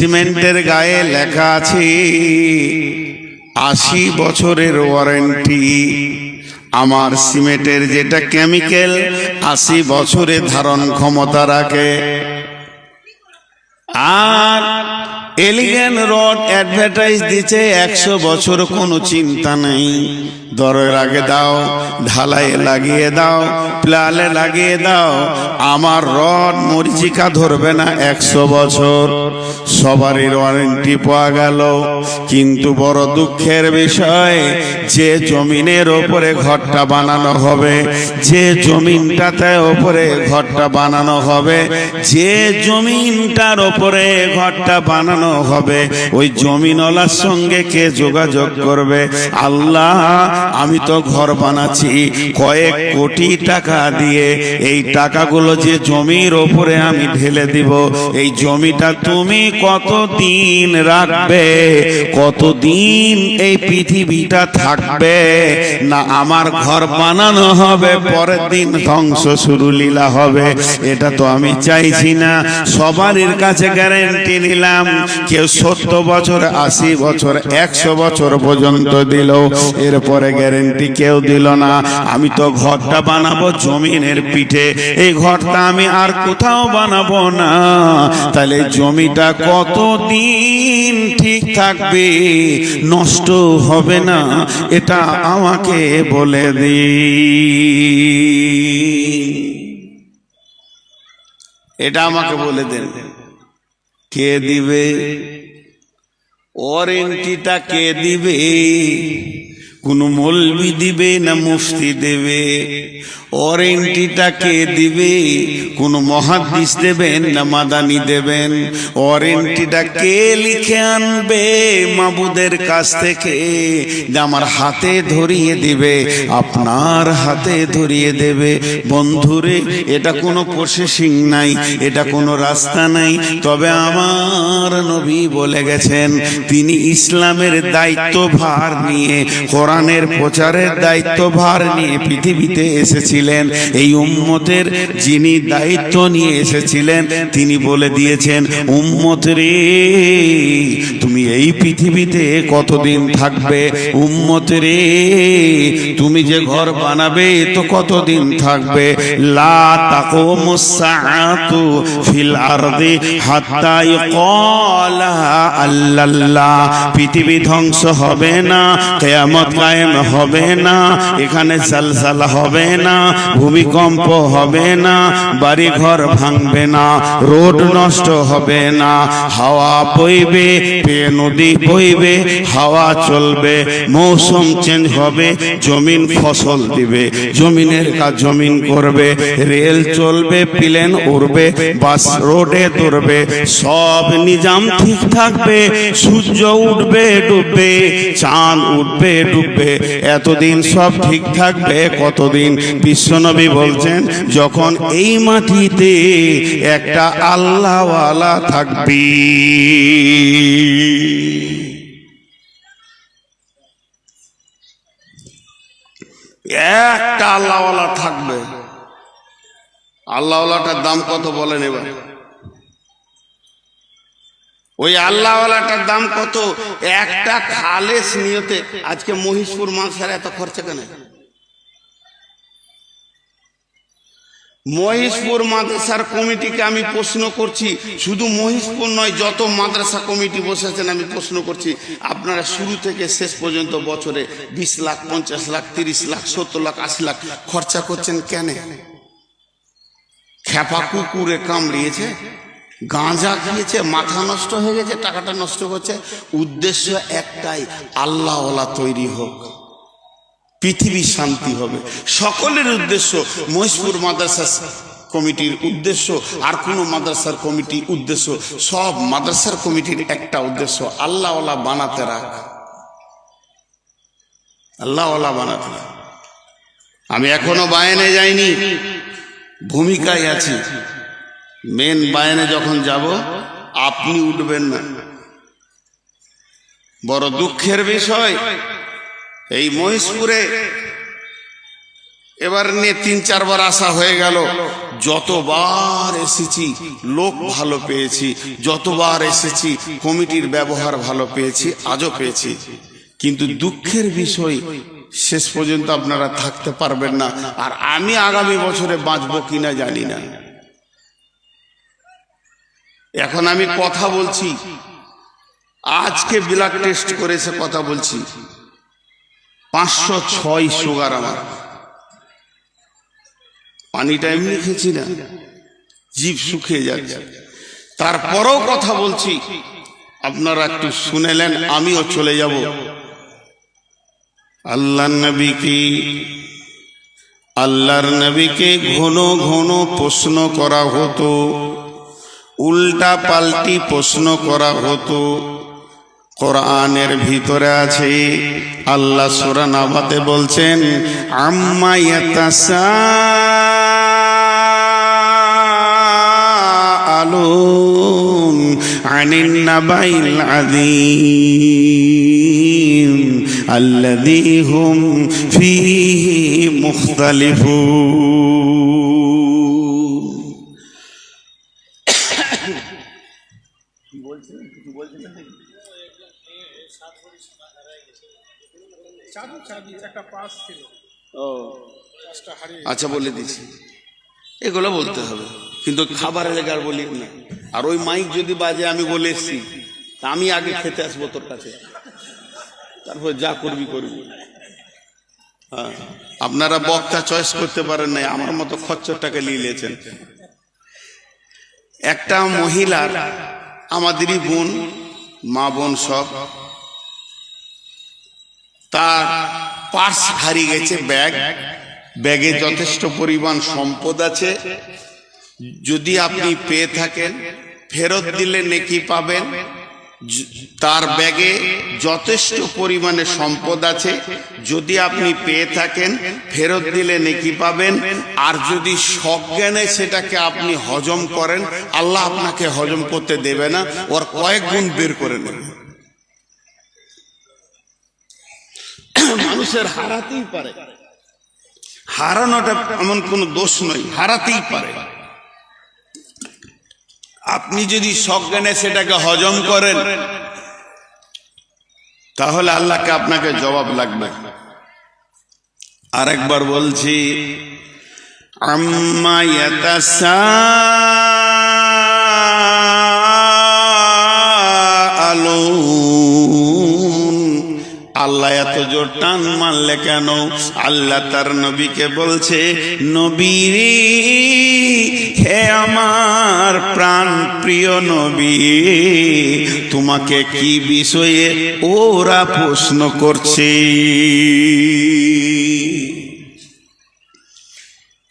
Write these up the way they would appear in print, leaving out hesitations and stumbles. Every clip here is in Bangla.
সিমেন্টের গায়ে লেখা আছে 80 বছরের ওয়ারেন্টি। আমার সিমেন্টের যেটা কেমিক্যাল 80 বছরে ধারণ ক্ষমতা রাখে। আর এলিগেন রড অ্যাডভার্টাইজ দিচ্ছে 100 বছর, কোনো চিন্তা নেই, দরের আগে দাও, ঢালাইয়ে লাগিয়ে দাও, প্লালে লাগিয়ে দাও, আমার রড মরিচিকা ধরবে না 100 বছর। সবারই ওয়ারেন্টি পাওয়া গেল, কিন্তু বড় দুঃখের বিষয়, যে জমিনের ওপরে ঘরটা বানানো হবে, যে জমিনটাতে ওপরে ঘরটা বানানো হবে, যে জমিনটার ওপরে ঘরটা বানানো হবে, ওই জমিনওয়ালার সঙ্গে কে যোগাযোগ করবে? আল্লাহ, আমি তো ঘর বানাচ্ছি কয়েক কোটি টাকা দিয়ে, এই টাকাগুলো যে জমির ওপরে আমি ঢেলে দিব, এই জমিটা তুমি কতদিন রাখবে? কতদিন এই পৃথিবীটা থাকবে? না আমার ঘর বানানো হবে, পরের দিন ধ্বংস শুরু লীলা হবে। এটা তো আমি চাইছি না। সবারই কাছে গ্যারেন্টি নিলাম, কেউ 70 বছর, 80 বছর, 100 বছর পর্যন্ত দিল, এরপরে গ্যারেন্টি কেউ দিল না। আমি তো ঘরটা বানাবো জমিনের পিঠে, এই ঘরটা আমি আর কোথাও বানাবো না। তাহলে জমিটা কতদিন ঠিক থাকবে, নষ্ট হবে না, এটা আমাকে বলে দিন। এটা আমাকে বলে দেন, কে দিবে? ওয়ারেন্টিটা কে দিবে? কোন মৌলবি দিবে না মুফতি দেবে? ওয়ারেন্টিটা কে দিবে? কোন মুহাদ্দিস দেবেন না মাদানি দেবেন? ওয়ারেন্টিটা কে লিখে আনবে মাবুদের কাছ থেকে? আমার হাতে ধরিয়ে দিবে, আপনার হাতে ধরিয়ে দেবে। বন্ধুরে, এটা কোনো প্রসেসিং নাই, এটা কোনো রাস্তা নাই। তবে আমার নবী বলে গেছেন, তিনি ইসলামের দায়িত্বভার নিয়ে, কোরআনের প্রচারের দায়িত্বভার নিয়ে পৃথিবীতে এসেছিলেন। এই উম্মতের যিনি দায়িত্ব নিয়ে এসেছিলেন, তিনি বলে দিয়েছেন, উম্মত রে, তুমি এই পৃথিবীতে কতদিন থাকবে? উম্মত রে, তুমি যে ঘর বানাবে তো কতদিন থাকবে? লা তাকুমুস সাআতু ফিল আরদি হাত্তা ইয়াকালা আল্লাল্লাহ। পৃথিবী ধ্বংস হবে না, কিয়ামত কায়েম হবে না, এখানে জালজালা হবে না, ভূমিকম্প হবে না, বাড়ি ঘর ভাঙবে না, রোড নষ্ট হবে না, হাওয়া বইবে, নদী বইবে, হাওয়া চলবে, মৌসুম চেঞ্জ হবে, জমিন ফসল দিবে, জমিনের কাজ জমিন করবে, রেল চলবে, প্লেন উড়বে, বাস রোডে দৌড়বে, সব নিজাম ঠিক থাকবে, সূর্য উঠবে ডুববে, চাঁদ উঠবে ডুববে, এতদিন সব ঠিক থাকবে। কতদিন? বিশ্বনবী বলছেন, যখন এই মাটিতে একটা আল্লাহওয়ালা থাকবে। একটা আল্লাহওয়ালা থাকবে। আল্লাহওয়ালাটার দাম কত বলেন এবার? ওই আল্লাহওয়ালাটার দাম কত? একটা খালেস নিয়তে। আজকে মহিষপুর মাদ্রাসার এত খরচা কেন? মহিষপুর মাদ্রাসার কমিটিকে আমি প্রশ্ন করছি, শুধু মহিষপুর নয়, যত মাদ্রাসা কমিটি বসেছেন আমি প্রশ্ন করছি, আপনারা শুরু থেকে শেষ পর্যন্ত বছরে 20 লাখ, 50 লাখ, 30 লাখ, 70 লাখ, 80 লাখ খরচা করছেন কেন? খেপা কুকুরে কামড়িয়েছে, গাঁজা খেয়েছে, মাথা নষ্ট হয়ে গেছে, টাকাটা নষ্ট করছে। উদ্দেশ্য একটাই, আল্লাহওয়ালা তৈরি হোক, পৃথিবী শান্তি হবে। সকলের উদ্দেশ্য, মহিষপুর মাদ্রাসা কমিটির উদ্দেশ্য আর কোনো মাদ্রাসার কমিটির উদ্দেশ্য, সব মাদ্রাসার কমিটির একটা উদ্দেশ্য, আল্লাহওয়ালা বানাতে রাখ, আল্লাহওয়ালা বানাতে রাখ। আমি এখনো বায়ানে যাইনি, ভূমিকায় আছি। মেন বায়ানে যখন যাব আপনি উঠবেন না। বড় দুঃখের বিষয়, এই মহিষপুরে এবার নিয়ে 3-4 বার আসা হয়ে গেল, যতবার এসেছি লোক ভালো পেয়েছি, যতবার এসেছি কমিটির ব্যবহার ভালো পেয়েছি, আজও পেয়েছি। কিন্তু দুঃখের বিষয় শেষ পর্যন্ত আপনারা থাকতে পারবেন না। আর আমি আগামী বছরে বাঁচবো কিনা জানি না। এখন আমি কথা বলছি, আজকে ব্লাড টেস্ট করেছে কথা বলছি, 506 সুগার আমার। পানিটা এমনি খেয়েছি না, জিভ শুকিয়ে যাচ্ছে, তারপরেও কথা বলছি। আপনারা একটু শুনেলেন, আমিও চলে যাব। আল্লাহর নবীকে ঘন ঘন প্রশ্ন করা হতো, উল্টা পাল্টি প্রশ্ন করা হতো। কোরআনের ভিতরে আছে, আল্লাহ সূরা নাবাতে বলছেন, আম্মা ইয়াতাসাআলুন আনিন নাবাইল আযীম আল্লাযী হুম ফীহি মুখতালিফুন। আচ্ছা বলে দিচ্ছি, এগুলো বলতে হবে, কিন্তু খাবারের জায়গার বলি না। আর ওই মাইক যদি বাজে আমি বলে এসছি, তা আমি আগে খেতে আসবো তোর কাছে, তারপর যা করবি করবি। হ্যাঁ, আপনারা বক্তা চয়েস করতে পারেন নাই, আমার মতো খচ্চরটাকে নিয়েছেন। একটা মহিলার, আমাদেরই বোন, মা বোন সব, তার পার্স হারিয়ে গেছে, ব্যাগে যথেষ্ট পরিমাণ সম্পদ আছে। যদি আপনি পেয়ে থাকেন, ফেরত দিলে নেকি পাবেন। তার ব্যাগে যথেষ্ট পরিমাণে সম্পদ আছে, যদি আপনি পেয়ে থাকেন ফেরত দিলে নেকি পাবেন। আর যদি সজ্ঞানে সেটাকে আপনি হজম করেন, আল্লাহ আপনাকে হজম করতে দেবে না, ওর কয়েক গুণ বের করে নেবে। মানুষের হারাতেই পারে, হারানোটা এমন কোনো দোষ নয়, হারাতেই পারে। আপনি যদি সজ্ঞানে সেটাকে হজম করেন, তাহলে আল্লাহকে আপনাকে জবাব লাগবে। আরেকবার বলছি, আম্মা ইয়াতাসাআলুন। আল্লাহ এত জোর টান মারলে কেন? আল্লাহ তার নবীকে বলছে, নবী রে, হে আমার প্রাণ প্রিয় নবী, তোমাকে কি বিষয়ে ওরা প্রশ্ন করছে?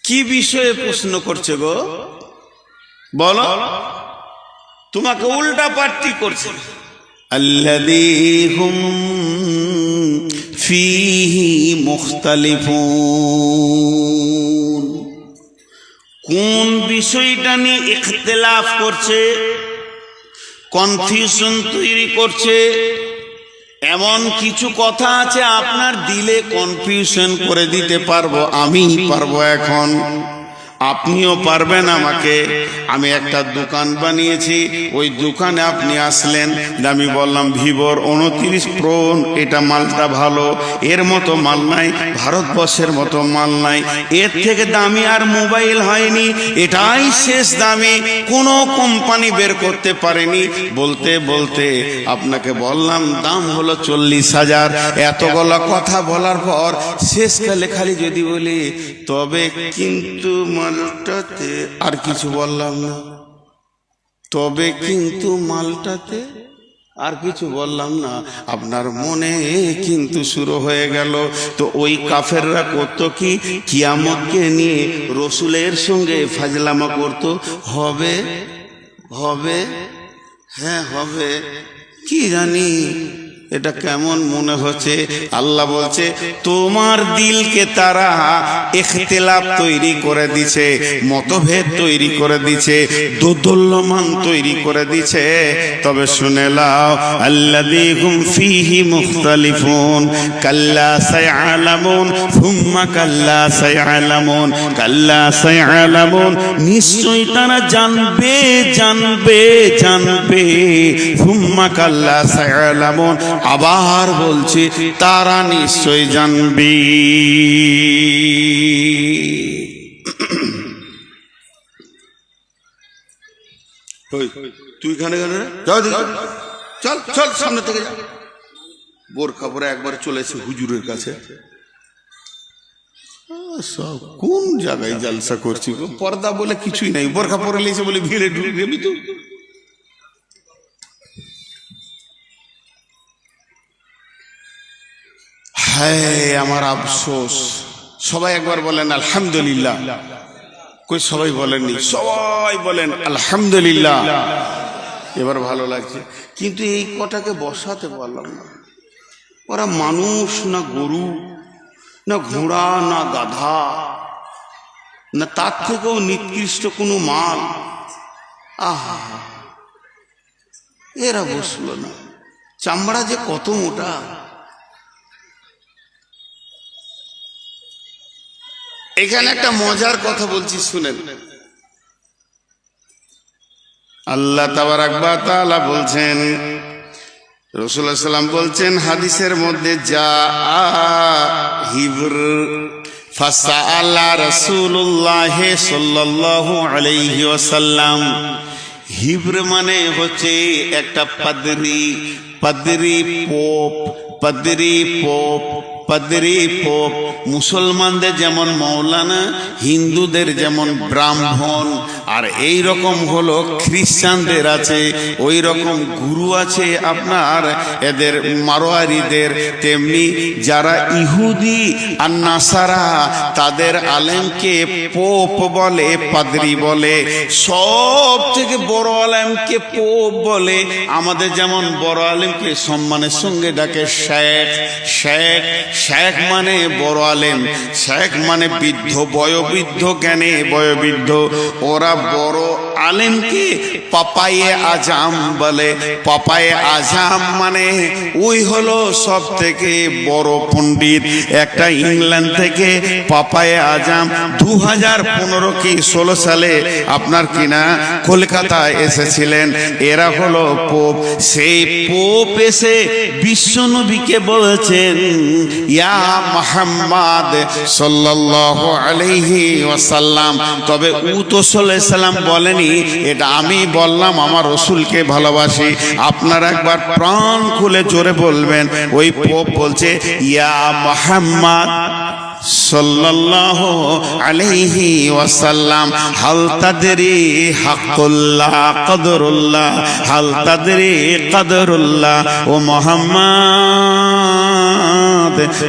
কি বিষয়ে প্রশ্ন করছে গো? বলো। তোমাকে উল্টা পাল্টি করছে। আল্লাযী হুম ফীহি মুখতালিফুন। কোন বিষয়টা নিয়ে ইখতিলাফ করছে, কনফিউশন তৈরি করছে। এমন কিছু কথা আছে আপনার দিলে কনফিউশন করে দিতে পারবো, আমি পারবো। এখন আপনিও পারবেন আমাকে। আমি একটা দোকান বানিয়েছি, ওই দোকানে আপনি আসলেন, আমি বললাম ভিভোর 29 প্রো, এটা মালটা ভালো, এর মতো মাল নাই, ভারতবর্ষের মতো মাল নাই, এর থেকে দামি আর মোবাইল হয়নি, এটাই শেষ দামি, কোনো কোম্পানি বের করতে পারেনি। বলতে বলতে আপনাকে বললাম দাম হলো 40,000। এতগুলো কথা বলার পর শেষকালে খালি যদি বলি তবে কিন্তু মালটাতে, আর কিছু বললাম না, তবে কিন্তু মালটাতে আর কিছু বললাম না, আপনার মনে কিন্তু শুরু হয়ে গেল। তো ওই কাফেররা করতো কি, কিয়ামতকে নিয়ে রসুলের সঙ্গে ফাজলামা করতো। হবে হবে, হ্যাঁ হবে, কি জানি এটা কেমন মনে হচ্ছে? আল্লাহ বলছে তোমার দিলকে তারা ইখতিলাফ তৈরি করে দিছে, মতভেদ তৈরি করে দিছে, দোদুল্যমান তৈরি করে দিছে। তবে শুনে নাও, আল্লাযী হুম ফীহি মুখতালিফুন কাল্লা সায়ালামুন সুম্মা কাল্লা সায়ালামুন কাল্লা সায়ালামুন, নিশ্চয়ই তারা জানবে জানবে জানবে, সুম্মা কাল্লা সায়ালামুন, আবার বলছে তারা নিশ্চয় জানবে। তুই খানে খানে চল চল সামনে থেকে যা। বোরখা পরে একবার চলে এসে হুজুরের কাছে, সব কোন জায়গায় জালসা করছি, পর্দা বলে কিছুই নাই, বোরখা পরে লেছে বলে ভিড়ে ঢুকে গেবি তো। হ্যাঁ আমার আফসোস। সবাই একবার বলেন আলহামদুলিল্লাহ। কই সবাই বলেননি? সবাই বলেন আলহামদুলিল্লাহ। এবার ভালো লাগছে, কিন্তু এই কটাকে বসাতে পারলাম না। ওরা মানুষ না গরু না ঘোড়া না গাধা না তার থেকেও নিকৃষ্ট কোনো মাল। আহা, এরা বসলো না। চামড়া যে কত মোটা। এখানে একটা মজার কথা বলছি শুনেন। আল্লাহ তাবারাক ওয়া তাআলা বলছেন, রাসূলুল্লাহ সাল্লাল্লাহু আলাইহি ওয়াসাল্লাম বলছেন হাদিসের মধ্যে, যা হিবর ফাসাআলা রাসূলুল্লাহ সাল্লাল্লাহু আলাইহি ওয়াসাল্লাম। হিবর মানে হচ্ছে একটা পাদরি, পাদরি পোপ, পাদরি পোপ, পাদরি পোপ। মুসলমানদের যেমন মৌলানা, হিন্দুদের যেমন ব্রাহ্মণ, আর এই রকম হলো খ্রিস্টানদের আছে ওই রকম গুরু আছে আপনার এদের মারোয়ারিদের। তেমনি যারা ইহুদি আর নাসারা তাদের আলেমকে পোপ বলে, পাদরি বলে। সব থেকে বড় আলেমকে পোপ বলে। আমাদের যেমন বড় আলেমকে সম্মানের সঙ্গে ডাকে শেখ। শেখ শেখ মানে বড় আলেম, শেখ মানে বৃদ্ধ, বয়োবৃদ্ধ, জ্ঞানে বয়োবৃদ্ধ। ওরা বড় আলেমকে পাপায়ে আজাম বলে। পাপায়ে আজাম মানে ওই হলো সব থেকে বড় পণ্ডিত। একটা ইংল্যান্ড থেকে পাপায়ে আজাম 2015 কি 16 সালে আপনার কিনা কলকাতায় এসেছিলেন। এরা হলো পোপ। সেই পোপ এসে বিশ্বনবীকে বলছেন, ইয়া মুহাম্মদ সাল্লাল্লাহু আলাইহি ওয়াসাল্লাম। তবে ও তো সাল্লাল্লাহু আলাইহি সাল্লাম বলেনি, এটা আমি বললাম, আমার রাসূলকে ভালোবাসি। আপনারা একবার প্রাণ খুলে জোরে বলবেন। ওই পোপ বলছে, ইয়া মুহাম্মদ সাল্লাল্লাহু আলাইহি ওয়াসাল্লাম, হাল তাদরি হাক্কুল্লাহ কদরুল্লাহ, হাল তাদরি কদরুল্লাহ। ও মুহাম্মদ,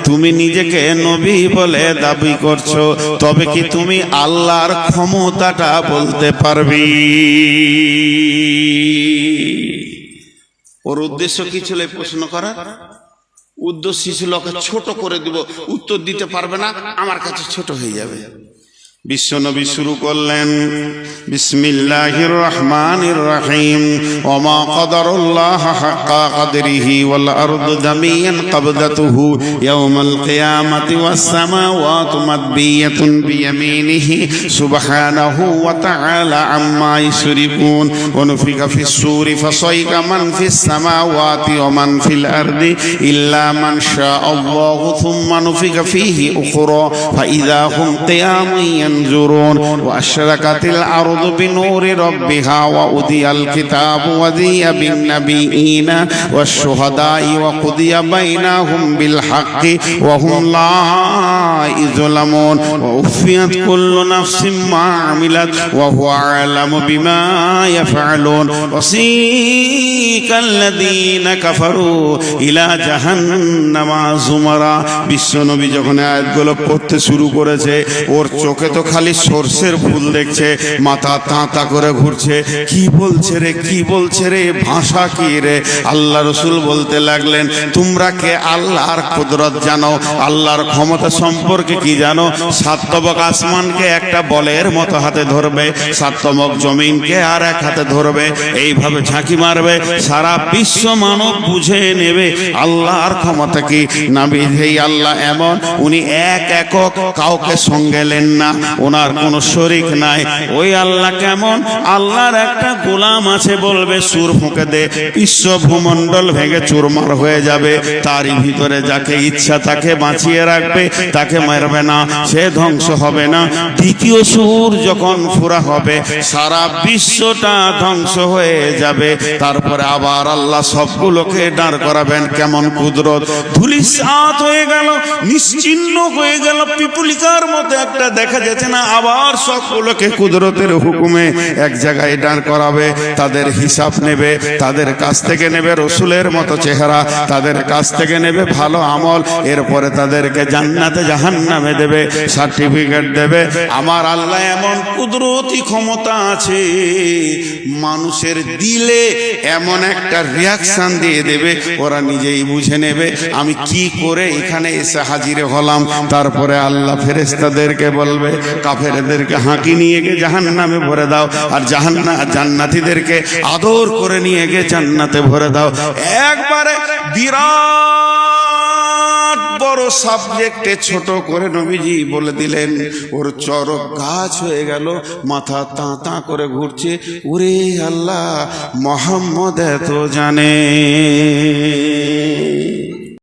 তুমি নিজেকে নবী বলে দাবি করছো, তবে কি তুমি আল্লাহর ক্ষমতাটা বলতে পারবি? ওর উদ্দেশ্য কি ছিল এই প্রশ্ন করার? উদ্দেশ্য ছিল ওকে ছোট করে দিব, উত্তর দিতে পারবে না, আমার কাছে ছোট হয়ে যাবে। বিশ্বনবী শুরু করলেন, বিসমিল্লাহির রহমানির রহিম, ওমা কদরুল্লাহ হাক্কা কদরিহি ওয়াল আরদু জামিয়ান কবদাতুহু ইয়াওমাল কিয়ামাতি ওয়াস সামাওয়াতু মাদবিয়াতুন বিয়ামিনিহি সুবহানাহু ওয়া তাআলা আম্মা ইউশরিকুন। ওয়া নুফিকা ফিস সূরি ফাসাইকা মান ফিস সামাওয়াতি ওয়া মান ফিল আরদি ইল্লা মান শাআল্লাহু সুম্মা নুফিকা ফীহি উখরা ফাইযা হুম কিয়ামুন ينظرون وأشرقت الأرض بنور ربها وأوذي الكتاب وذي بالنبيين والشهداء وقضي بينهم بالحق وهم لا يظلمون ووفيت كل نفس ما عملت وهو أعلم بما يفعلون وسيق الذين كفروا إلى جهنم زمرا। বিশ্বনবী যখন আয়াতগুলো পড়তে শুরু করেছে, ওর চোখে তো খালি সর্ষের ফুল দেখছে, মাথা তাঁতা করে ঘুরছে। কি বলছে রে, কি বলছে রে, ভাষা কি রে? আল্লাহ রসুল বলতে লাগলেন, তোমরা কে আল্লাহর কুদরত জানো, আল্লাহর ক্ষমতা সম্পর্কে কি জানো? সাতবক আসমানকে একটা বলের মতো হাতে ধরবে, সাতবক জমিনকে আর এক হাতে ধরবে, এইভাবে ঝাঁকি মারবে, সারা বিশ্ব মানব বুঝে নেবে আল্লাহর ক্ষমতা কি। নবী এই আল্লাহ এমন, উনি এক একক, কাউকে সঙ্গে নেন না, ওনার কোনো শরীক নাই। ওই আল্লাহ কেমন? আল্লাহর একটা গোলাম আছে, বলবে সুর ফুঁকে দে, বিশ্ব ভূমণ্ডল ভেঙে চুরমার হয়ে যাবে। তারই ভিতরে যাকে ইচ্ছা তাকে বাঁচিয়ে রাখবে, তাকে মারবে না, সে ধ্বংস হবে না। দ্বিতীয় সুর যখন ফুরা হবে, সারা বিশ্বটা ধ্বংস হয়ে যাবে। তারপরে আবার আল্লাহ সবগুলোকে দাঁড় করাবেন। কেমন কুদরত! ধুলিসাৎ হয়ে গেল, নিশ্চিহ্ন হয়ে গেল, পিপুলিকার মতো একটা দেখা যাচ্ছে না, আবার সবগুলোকে কুদরতের হুকুমে এক জায়গায় দাঁড় করাবে। তাদের হিসাব নেবে, তাদের কাছ থেকে নেবে রসুলের মতো চেহারা, তাদের কাছ থেকে নেবে ভালো আমল, এরপরে তাদেরকে জান্নাতে জাহান্নামে দেবে, সার্টিফিকেট দেবে। আমার আল্লাহ এমন কুদরতি ক্ষমতা আছে, মানুষের দিলে এমন একটা রিয়াকশন দিয়ে দেবে, ওরা নিজেই বুঝে নেবে আমি কি করে এখানে এসে হাজির হলাম। তারপরে আল্লাহ ফেরেশতাদেরকে বলবে, কাফেরদেরকে হাঁকি নিয়ে গিয়ে জাহান্নামে ভরে দাও, আর জান্নাতীদেরকে আদর করে নিয়ে গিয়ে জান্নাতে ভরে দাও। একবারে বিরাট বড় সাবজেক্টে ছোট করে নবীজি বলে দিলেন। ওর চরক গাছ হয়ে গেল, মাথা তাঁতা করে ঘুরছে। ওরে আল্লাহ, মোহাম্মদ এত জানে।